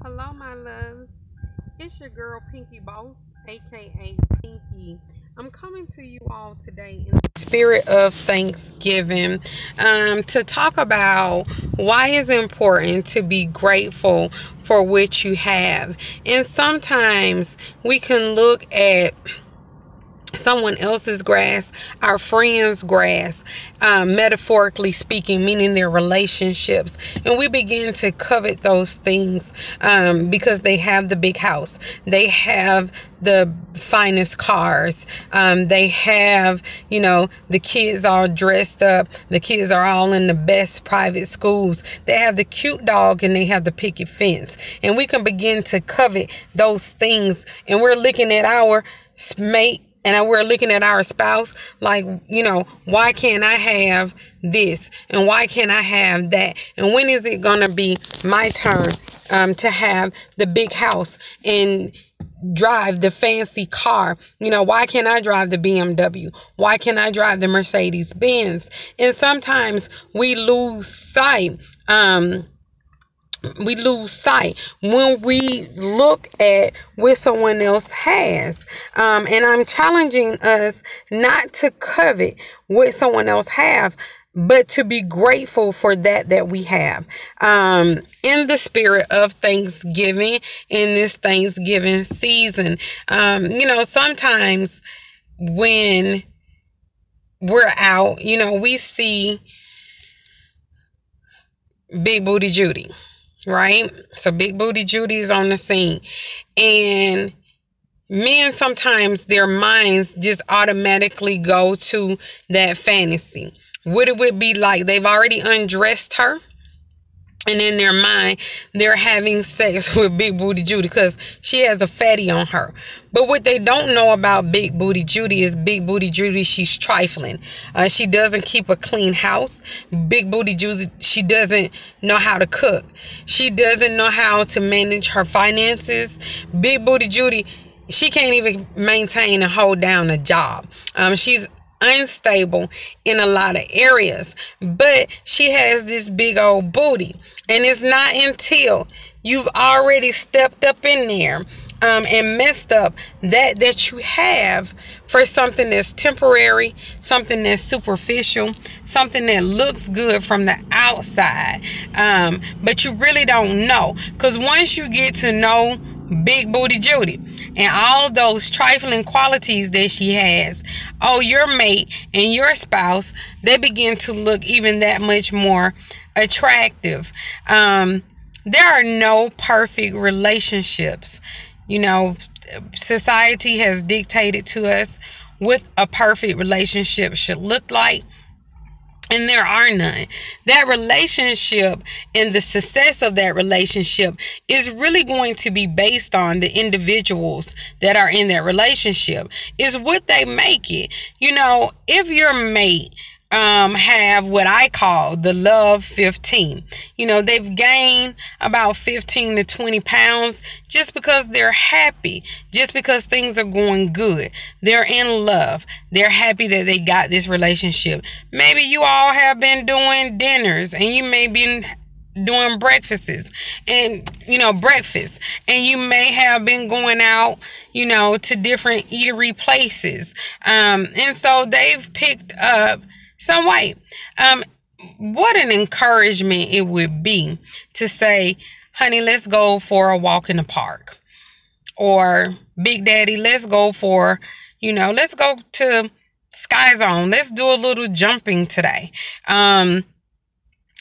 Hello, my loves. It's your girl, Pinky Boss, aka Pinky. I'm coming to you all today in the spirit of Thanksgiving to talk about why it's important to be grateful for what you have. And sometimes we can look at someone else's grass, our friends' grass, metaphorically speaking, meaning their relationships. And we begin to covet those things because they have the big house, they have the finest cars, they have, the kids all dressed up, the kids are all in the best private schools, they have the cute dog, and they have the picket fence. And we can begin to covet those things, and we're looking at our mate, and we're looking at our spouse like, why can't I have this? And why can't I have that? And when is it going to be my turn to have the big house and drive the fancy car? Why can't I drive the BMW? Why can't I drive the Mercedes Benz? And sometimes we lose sight. When we look at what someone else has. And I'm challenging us not to covet what someone else have, but to be grateful for that we have. In the spirit of Thanksgiving, in this Thanksgiving season, sometimes when we're out, we see Big Booty Judy. Right? So Big Booty Judy is on the scene. And men, sometimes their minds just automatically go to that fantasy. What it would be like. They've already undressed her. And in their mind, they're having sex with Big Booty Judy because she has a fatty on her. But what they don't know about Big Booty Judy is Big Booty Judy, she's trifling. She doesn't keep a clean house. Big Booty Judy, she doesn't know how to cook. She doesn't know how to manage her finances. Big Booty Judy, she can't even maintain and hold down a job. She's unstable in a lot of areas, but she has this big old booty. And it's not until you've already stepped up in there and messed up that you have for something that's temporary, something that's superficial, something that looks good from the outside, but you really don't know. Because once you get to know Big Booty Judy and all those trifling qualities that she has, your mate and your spouse, they begin to look even that much more attractive. There are no perfect relationships. Society has dictated to us what a perfect relationship should look like. And there are none. That relationship and the success of that relationship is really going to be based on the individuals that are in that relationship. Is what they make it. If your mate have what I call the love 15. They've gained about 15 to 20 pounds just because they're happy, just because things are going good. They're in love. They're happy that they got this relationship. Maybe you all have been doing dinners and you may be doing breakfasts and breakfast, and you may have been going out to different eatery places, and so they've picked up some weight. What an encouragement it would be to say, honey, let's go for a walk in the park. Or, Big Daddy, let's go let's go to Sky Zone. Let's do a little jumping today.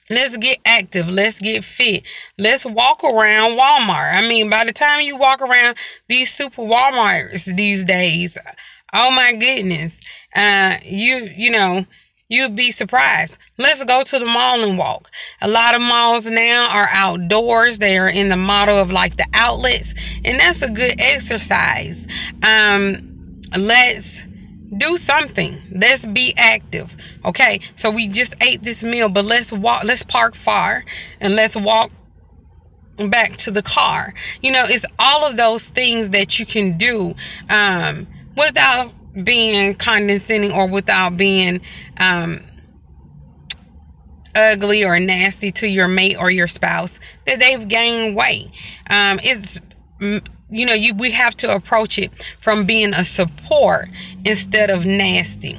Let's get active. Let's get fit. Let's walk around Walmart. By the time you walk around these super Walmarts these days, oh my goodness, you'd be surprised. Let's go to the mall and walk. A lot of malls now are outdoors. They are in the model of like the outlets. And that's a good exercise. Let's do something. Let's be active. Okay. So we just ate this meal, but let's walk. Let's park far and let's walk back to the car. It's all of those things that you can do without being condescending or without being ugly or nasty to your mate or your spouse, that they've gained weight. It's we have to approach it from being a support instead of nasty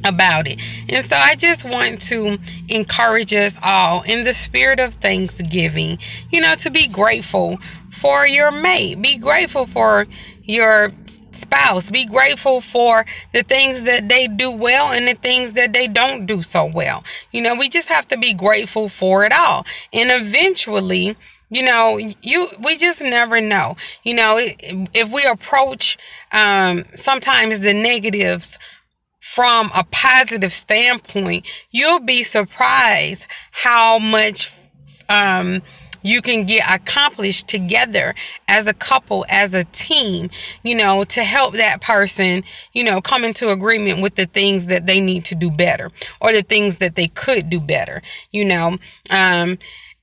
about it. And so I just want to encourage us all in the spirit of Thanksgiving, to be grateful for your mate, be grateful for your spouse, be grateful for the things that they do well and the things that they don't do so well. We just have to be grateful for it all. And eventually, we just never know. If we approach sometimes the negatives from a positive standpoint, you'll be surprised how much you can get accomplished together as a couple, as a team, to help that person, come into agreement with the things that they need to do better or the things that they could do better,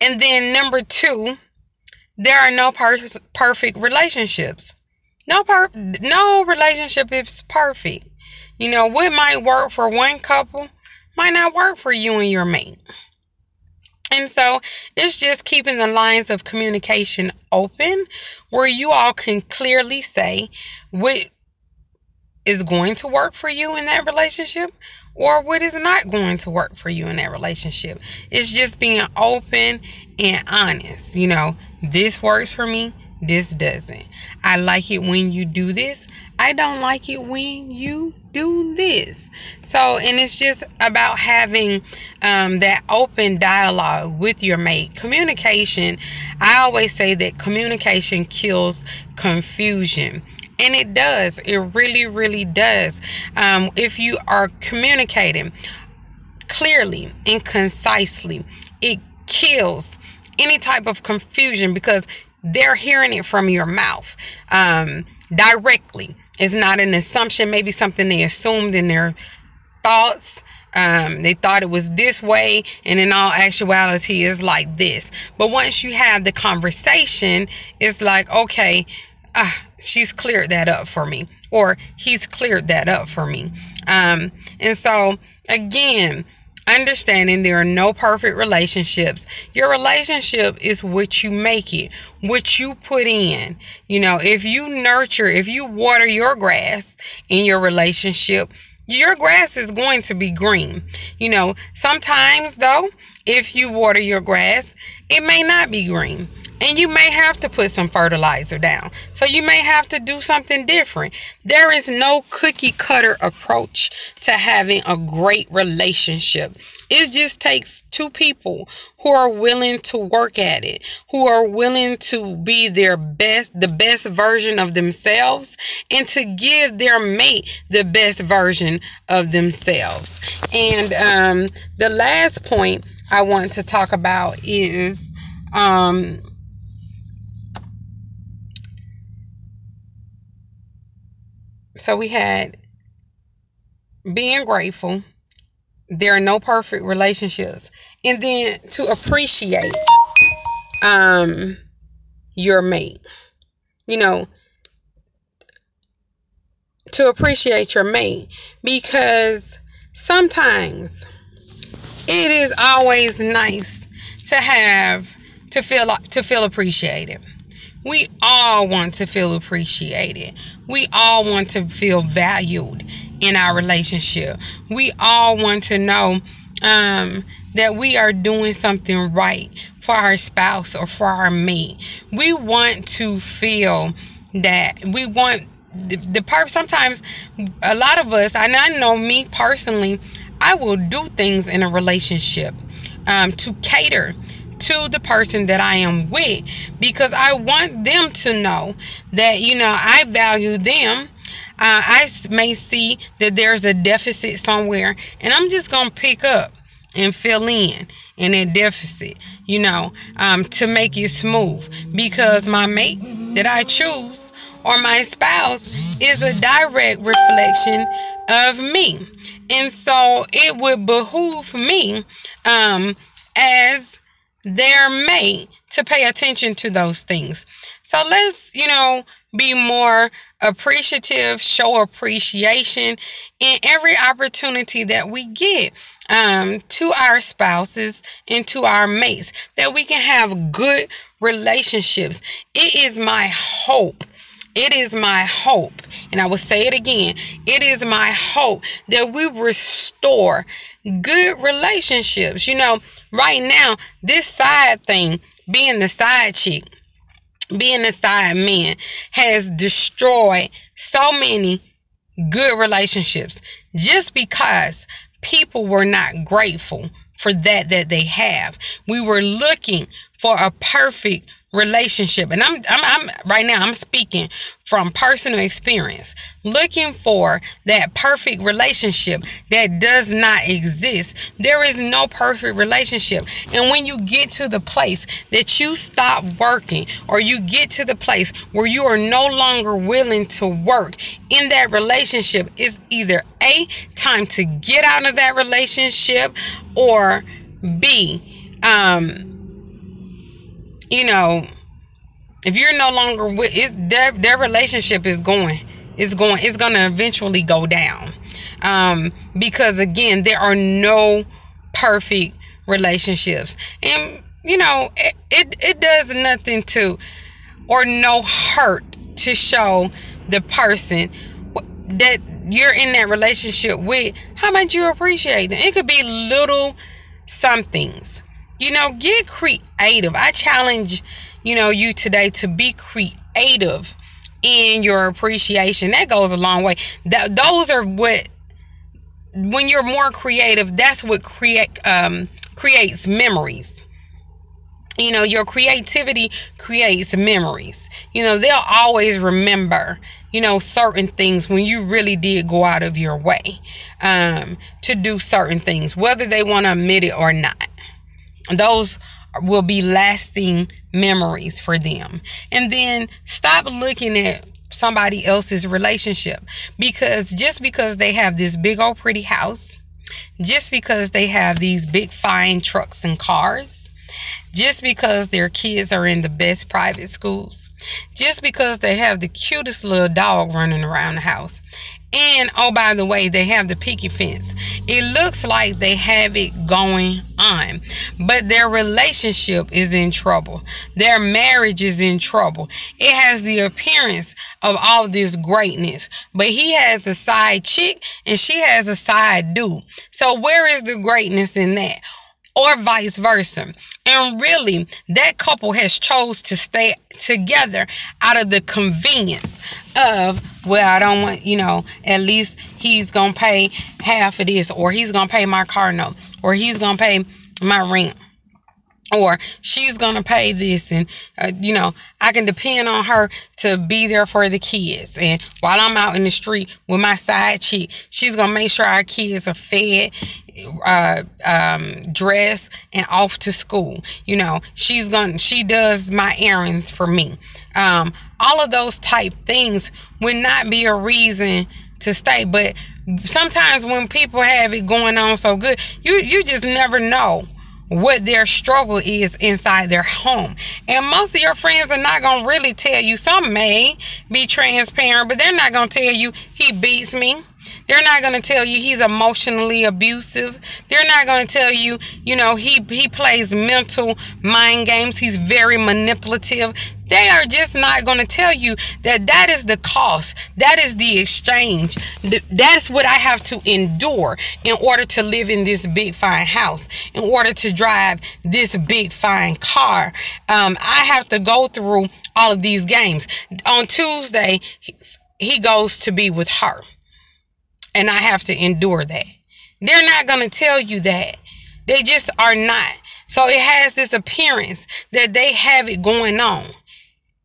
And then number 2, there are no perfect relationships. No relationship is perfect. What might work for one couple might not work for you and your mate. And so it's just keeping the lines of communication open where you all can clearly say what is going to work for you in that relationship or what is not going to work for you in that relationship. It's just being open and honest. This works for me. This doesn't. I like it when you do this. I don't like it when you do this. So, and it's just about having that open dialogue with your mate. Communication, I always say that communication kills confusion. And it does. It really, really does. If you are communicating clearly and concisely, it kills any type of confusion because they're hearing it from your mouth directly. It's not an assumption, maybe something they assumed in their thoughts. They thought it was this way, and in all actuality, it's like this. But once you have the conversation, it's like, okay, she's cleared that up for me, or he's cleared that up for me. And so, again, understanding there are no perfect relationships. Your relationship is what you make it, what you put in. If you water your grass in your relationship, your grass is going to be green. Sometimes though, if you water your grass, it may not be green. And you may have to put some fertilizer down. So you may have to do something different. There is no cookie cutter approach to having a great relationship. It just takes 2 people who are willing to work at it, who are willing to be the best version of themselves, and to give their mate the best version of themselves. And the last point I want to talk about is so we had being grateful. There are no perfect relationships. And then to appreciate your mate. To appreciate your mate. Because sometimes it is always nice to feel appreciated. We all want to feel appreciated. We all want to feel valued in our relationship. We all want to know that we are doing something right for our spouse or for our mate. We want to feel that we want the purpose. Sometimes a lot of us, and I know me personally, I will do things in a relationship to cater to the person that I am with, because I want them to know that, I value them. I may see that there's a deficit somewhere, and I'm just going to pick up and fill in that deficit, to make it smooth, because my mate that I choose or my spouse is a direct reflection of me. And so it would behoove me as their mate to pay attention to those things. So let's, be more appreciative, show appreciation in every opportunity that we get to our spouses and to our mates, that we can have good relationships. It is my hope. It is my hope, and I will say it again, it is my hope that we restore good relationships. Right now, this side thing, being the side chick, being the side man, has destroyed so many good relationships just because people were not grateful for that they have. We were looking for a perfect relationship, and I'm right now I'm speaking from personal experience, looking for that perfect relationship that does not exist. There is no perfect relationship. And when you get to the place that you stop working, or you get to the place where you are no longer willing to work in that relationship, it's either A, time to get out of that relationship, or B, if you're no longer with their relationship is going to eventually go down. Because again, there are no perfect relationships. And it does nothing to, or no hurt to show the person that you're in that relationship with how much you appreciate them. It could be little somethings. Get creative. I challenge you today to be creative in your appreciation. That goes a long way. Those are what, when you're more creative, that's what creates memories. Your creativity creates memories. They'll always remember, certain things when you really did go out of your way to do certain things, whether they want to admit it or not. Those will be lasting memories for them. And then stop looking at somebody else's relationship, because just because they have this big old pretty house, just because they have these big fine trucks and cars, just because their kids are in the best private schools, just because they have the cutest little dog running around the house, and oh, by the way, they have the picket fence, it looks like they have it going on, but their relationship is in trouble. Their marriage is in trouble. It has the appearance of all this greatness, but he has a side chick and she has a side dude. So where is the greatness in that? Or vice versa. And really, that couple has chose to stay together out of the convenience of, well, I don't want, at least he's going to pay half of this, or he's going to pay my car note, or he's going to pay my rent, or she's going to pay this. And, I can depend on her to be there for the kids. And while I'm out in the street with my side chick, she's going to make sure our kids are fed, dressed, and off to school. She does my errands for me. All of those type things would not be a reason to stay. But sometimes when people have it going on so good, you just never know what their struggle is inside their home. And most of your friends are not going to really tell you. Some may be transparent, but they're not going to tell you he beats me. They're not going to tell you he's emotionally abusive. They're not going to tell you, he plays mental mind games. He's very manipulative. They are just not going to tell you that is the cost. That is the exchange. That's what I have to endure in order to live in this big fine house, in order to drive this big fine car. I have to go through all of these games. On Tuesday, he goes to be with her, and I have to endure that. They're not going to tell you that. They just are not. So it has this appearance that they have it going on.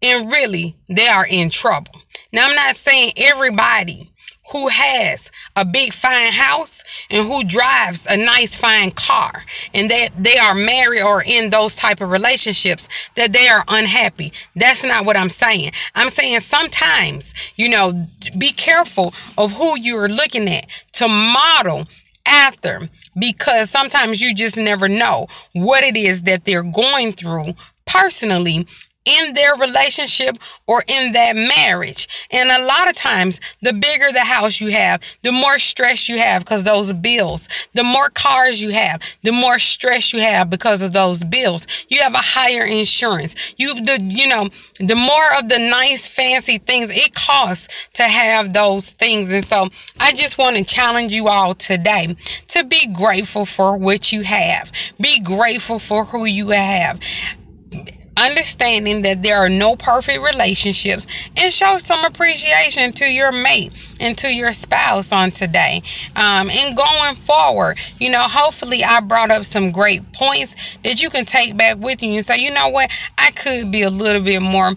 And really, they are in trouble. Now, I'm not saying everybody who has a big fine house and who drives a nice fine car and that they are married or in those type of relationships, that they are unhappy. That's not what I'm saying. I'm saying sometimes, be careful of who you're looking at to model after, because sometimes you just never know what it is that they're going through personally in their relationship or in that marriage. And a lot of times, the bigger the house you have, the more stress you have because those bills. The more cars you have, the more stress you have because of those bills. You have a higher insurance. The more of the nice fancy things it costs to have those things. And so I just want to challenge you all today to be grateful for what you have. Be grateful for who you have. Understanding that there are no perfect relationships, and show some appreciation to your mate and to your spouse on today. And going forward, hopefully I brought up some great points that you can take back with you and say, you know what, I could be a little bit more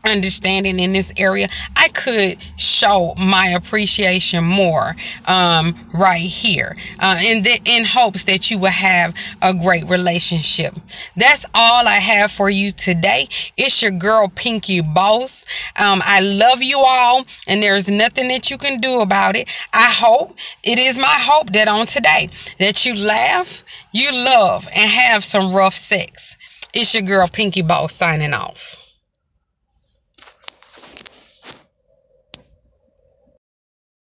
understanding in this area. I could show my appreciation more right here in hopes that you will have a great relationship. That's all I have for you today. It's your girl Pinky Boss. I love you all, and there's nothing that you can do about it. It is my hope that on today that you laugh, you love, and have some rough sex. It's your girl Pinky Boss signing off.